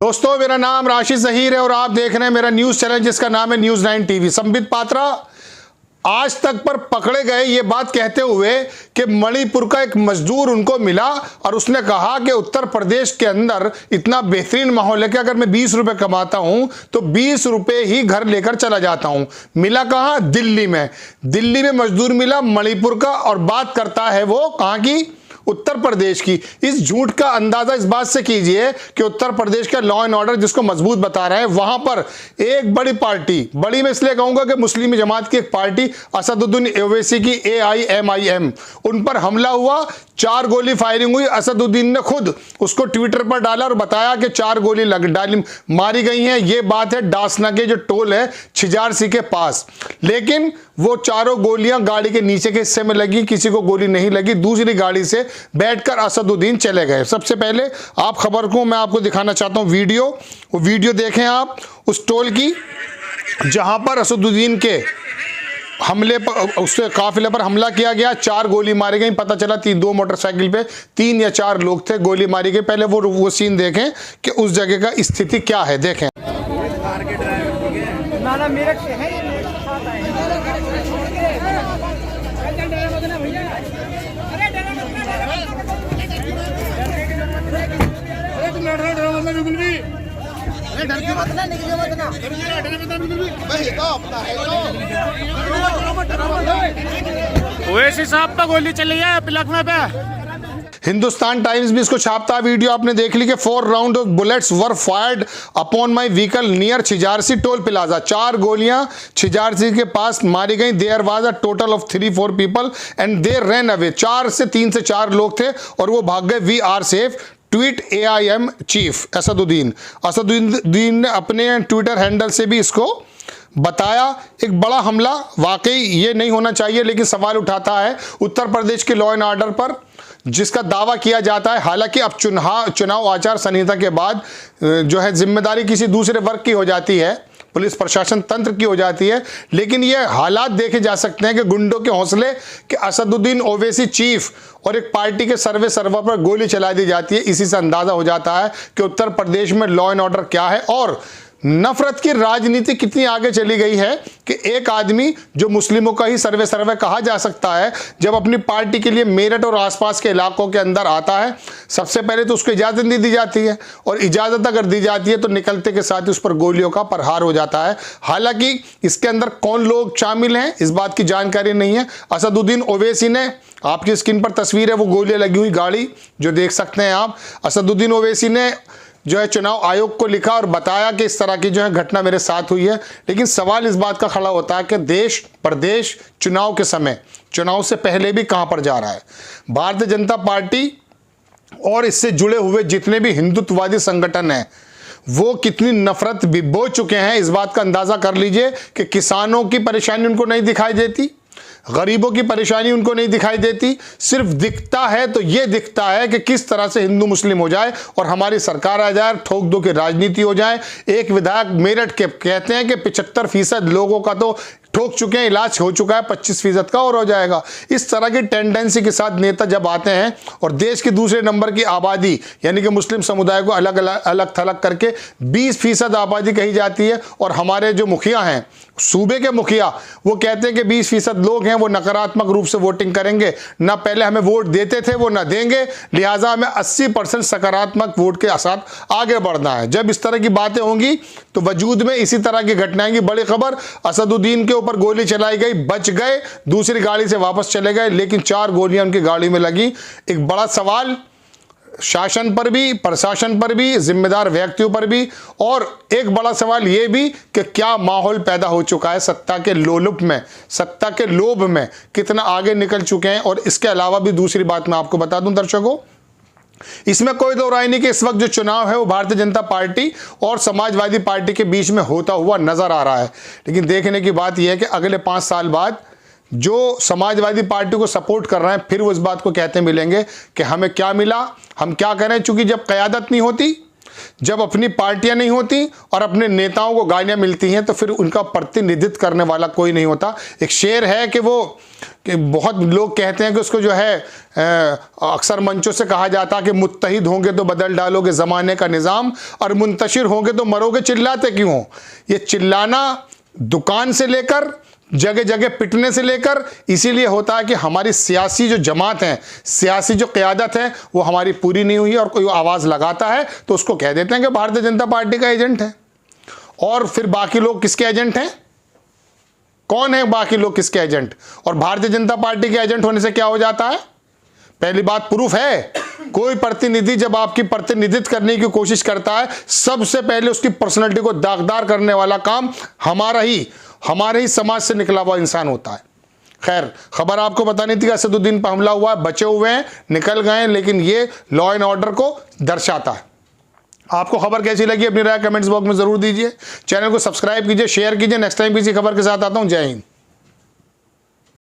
दोस्तों, मेरा नाम राशिद ज़हीर है और आप देख रहे हैं मेरा न्यूज़ चैनल जिसका नाम है न्यूज़ 9 टीवी। संबित पात्रा आज तक पर पकड़े गए ये बात कहते हुए कि मणिपुर का एक मजदूर उनको मिला और उसने कहा कि उत्तर प्रदेश के अंदर इतना बेहतरीन माहौल है कि अगर मैं 20 रुपए कमाता हूं तो 20 रुपए ही घर लेकर चला जाता हूं। मिला कहां? दिल्ली में। दिल्ली में मजदूर मिला मणिपुर का और बात करता है वो कहां की? उत्तर प्रदेश की। इस झूठ का अंदाजा इस बात से कीजिए कि उत्तर प्रदेश का लॉ एंड ऑर्डर जिसको मजबूत बता रहे हैं, वहां पर एक बड़ी पार्टी, बड़ी मैं इसलिए कहूंगा कि मुस्लिम जमात की एक पार्टी असदुद्दीन ओवैसी की AIMIM, उन पर हमला हुआ, 4 गोली फायरिंग हुई। असदुद्दीन ने खुद उसको ट्विटर पर डाला और बताया कि 4 गोली डाली मारी गई हैं। ये बात है डासना के जो टोल है छिजारसी के पास। लेकिन वो चारों गोलियां गाड़ी के नीचे के हिस्से में लगी, किसी को गोली नहीं लगी। दूसरी गाड़ी से बैठकर असदुद्दीन चले गए। सबसे पहले आप खबर को मैं आपको दिखाना चाहता हूं वीडियो। वो वीडियो देखें आप उस टोल की जहां पर असदुद्दीन के हमले पर, उसके काफिले पर हमला किया गया। 4 गोली मारी गई। पता चला 2 मोटरसाइकिल पे 3 या 4 लोग थे, गोली मारी गई। पहले वो सीन देखें कि उस जगह का स्थिति क्या है। देखें। मेरठ से है, मेरे साथ आए बिल्कुल भी डर के मत ना, निकल मत ना, ओवैसी साहब पर गोली चली है लखनऊ पे। हिंदुस्तान टाइम्स भी इसको छापता। वीडियो आपने देख ली कि 4 round of bullets were fired upon my vehicle near Chhijarsi toll plaza. 4 गोलियां छिजारसी के पास मारी गई। There was a total of 3-4 people and they ran away. 3 से 4 लोग थे और वो भाग गए। We are safe, tweet AIM chief Asaduddin. Asaduddin ने अपने ट्विटर हैंडल से भी इसको बताया। एक बड़ा हमला, वाकई ये नहीं होना चाहिए, लेकिन सवाल उठाता है उत्तर प्रदेश के लॉ एंड ऑर्डर पर जिसका दावा किया जाता है। हालांकि अब चुनाव आचार संहिता के बाद जो है जिम्मेदारी किसी दूसरे वर्ग की हो जाती है, पुलिस प्रशासन तंत्र की हो जाती है, लेकिन ये हालात देखे जा सकते हैं कि गुंडों के हौसले कि असदुद्दीन ओवैसी चीफ और एक पार्टी के सर्वे सर्वा पर गोली चला दी जाती है। इसी से अंदाजा हो जाता है कि उत्तर प्रदेश में लॉ एंड ऑर्डर क्या है और नफरत की राजनीति कितनी आगे चली गई है कि एक आदमी जो मुस्लिमों का ही सर्वे कहा जा सकता है, जब अपनी पार्टी के लिए मेरठ और आसपास के इलाकों के अंदर आता है, सबसे पहले तो उसको इजाज़त नहीं दी जाती है और इजाज़त अगर दी जाती है तो निकलते के साथ ही उस पर गोलियों का प्रहार हो जाता है। हालांकि इसके अंदर कौन लोग शामिल हैं इस बात की जानकारी नहीं है। असदुद्दीन ओवैसी ने, आपकी स्क्रीन पर तस्वीर है वो गोलियां लगी हुई गाड़ी जो देख सकते हैं आप। असदुद्दीन ओवैसी ने जो है चुनाव आयोग को लिखा और बताया कि इस तरह की जो है घटना मेरे साथ हुई है। लेकिन सवाल इस बात का खड़ा होता है कि देश प्रदेश चुनाव के समय, चुनाव से पहले भी कहां पर जा रहा है। भारतीय जनता पार्टी और इससे जुड़े हुए जितने भी हिंदुत्ववादी संगठन हैं वो कितनी नफरत भिगो चुके हैं, इस बात का अंदाजा कर लीजिए कि किसानों की परेशानी उनको नहीं दिखाई देती, गरीबों की परेशानी उनको नहीं दिखाई देती। सिर्फ दिखता है तो ये दिखता है कि किस तरह से हिंदू मुस्लिम हो जाए और हमारी सरकार आ जाए, ठोक दो की राजनीति हो जाए। एक विधायक मेरठ के कहते हैं कि 75% लोगों का तो ठोक चुके हैं, इलाज हो चुका है, 25% का और हो जाएगा। इस तरह की टेंडेंसी के साथ नेता जब आते हैं और देश के दूसरे नंबर की आबादी यानी कि मुस्लिम समुदाय को अलग थलग करके 20% आबादी कही जाती है और हमारे जो मुखिया हैं, सूबे के मुखिया, वो कहते हैं कि 20% लोग हैं वो नकारात्मक रूप से वोटिंग करेंगे, ना पहले हमें वोट देते थे वो ना देंगे, लिहाजा हमें 80% सकारात्मक वोट के साथ आगे बढ़ना है। जब इस तरह की बातें होंगी तो वजूद में इसी तरह की घटनाएं की। बड़ी खबर, असदुद्दीन के ऊपर गोली चलाई गई, बच गए, दूसरी गाड़ी से वापस चले गए, लेकिन 4 गोलियां उनकी गाड़ी में लगी। एक बड़ा सवाल शासन पर भी, प्रशासन पर भी, जिम्मेदार व्यक्तियों पर भी, और एक बड़ा सवाल यह भी कि क्या माहौल पैदा हो चुका है सत्ता के लोलुप में, सत्ता के लोभ में कितना आगे निकल चुके हैं। और इसके अलावा भी दूसरी बात मैं आपको बता दूं दर्शकों, इसमें कोई दो राय नहीं कि इस वक्त जो चुनाव है वो भारतीय जनता पार्टी और समाजवादी पार्टी के बीच में होता हुआ नजर आ रहा है। लेकिन देखने की बात यह है कि अगले 5 साल बाद जो समाजवादी पार्टी को सपोर्ट कर रहे हैं फिर वो इस बात को कहते मिलेंगे कि हमें क्या मिला, हम क्या करें। चूंकि जब क़यादत नहीं होती जब अपनी पार्टियां नहीं होती और अपने नेताओं को गालियां मिलती हैं तो फिर उनका प्रतिनिधित्व करने वाला कोई नहीं होता। एक शेर है कि बहुत लोग कहते हैं कि उसको जो है अक्सर मंचों से कहा जाता है कि मुत्तहिद होंगे तो बदल डालोगे ज़माने का निज़ाम और मुंतशिर होंगे तो मरोगे, चिल्लाते क्यों हो। ये चिल्लाना दुकान से लेकर जगह जगह पिटने से लेकर इसीलिए होता है कि हमारी सियासी जो जमात है, सियासी जो क़यादत है वो हमारी पूरी नहीं हुई है। और कोई आवाज़ लगाता है तो उसको कह देते हैं कि भारतीय जनता पार्टी का एजेंट है। और फिर बाकी लोग किसके एजेंट हैं? कौन है बाकी लोग किसके एजेंट? और भारतीय जनता पार्टी के एजेंट होने से क्या हो जाता है? पहली बात, प्रूफ है। कोई प्रतिनिधि जब आपकी प्रतिनिधित्व करने की कोशिश करता है, सबसे पहले उसकी पर्सनैलिटी को दागदार करने वाला काम हमारे ही समाज से निकला हुआ इंसान होता है। खैर, खबर आपको बतानी थी, असदुद्दीन पर हमला हुआ है, बचे हुए हैं, निकल गए हैं, लेकिन ये लॉ एंड ऑर्डर को दर्शाता है। आपको खबर कैसी लगी अपनी राय कमेंट्स बॉक्स में जरूर दीजिए। चैनल को सब्सक्राइब कीजिए, शेयर कीजिए। नेक्स्ट टाइम किसी खबर के साथ आता हूं। जय हिंद।